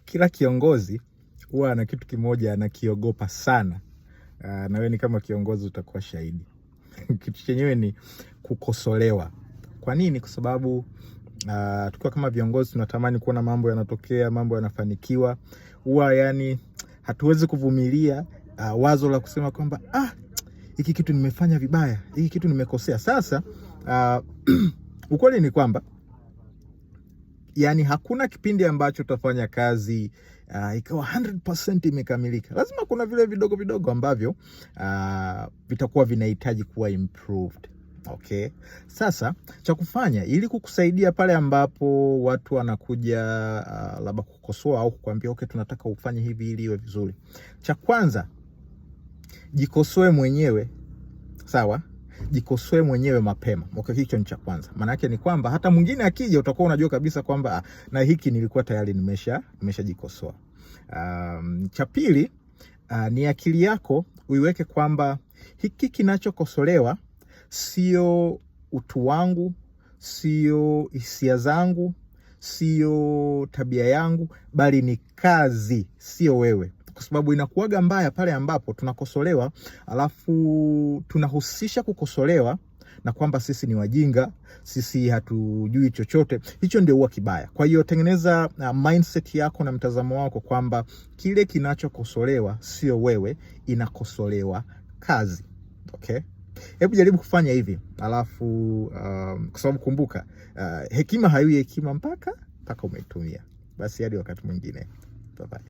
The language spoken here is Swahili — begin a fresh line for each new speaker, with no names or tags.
kila kiongozi huwa ana kitu kimoja anakiogopa sana. Na wewe ni kama kiongozi utakuwa shahidi. Kitu chenyewe ni kukosolewa. Kwa nini? Kwa sababu tukiwa kama viongozi tunatamani kuona mambo yanatokea, mambo yanafanikiwa. Huwa yani hatuwezi kuvumilia wazo la kusema kwamba hiki kitu nimefanya vibaya, hiki kitu nimekosea. Sasa ukweli ni kwamba yani hakuna kipindi ambacho utafanya kazi ikawa 100% imekamilika. Lazima kuna vile vidogo vidogo ambavyo vitakuwa vinahitaji kuwa improved. Okay. Sasa cha kufanya ili kukusaidia pale ambapo watu wanakuja labda kukosoa au kukuambia okay, tunataka ufanye hivi ili iwe vizuri. Cha kwanza, jikosoe mwenyewe. Sawa? Jikosoe mwenyewe mapema. Okay, hicho ni cha kwanza. Maana yake ni kwamba hata mwingine akija utakuwa unajua kabisa kwamba na hiki nilikuwa tayari nimeshajikosoa. Cha pili, ni akili yako uiweke kwamba hiki kinachokosolewa sio utu wangu, sio hisia zangu, sio tabia yangu, bali ni kazi, sio wewe. Kwa sababu inakuwaga mbaya pale ambapo tunakosolewa alafu tunahusisha kukosolewa na kwamba sisi ni wajinga, sisi hatujui chochote. Hicho ndio huwa kibaya. Kwa hiyo tengeneza mindset yako na mtazamo wako kwamba kile kinachokosolewa sio wewe, inakosolewa kazi. Okay? Hebu jaribu kufanya hivi. Alafu kwa sababu kumbuka, hekima haiwi hekima mpaka umeitumia. Basi hadi wakati mwingine. Bye bye.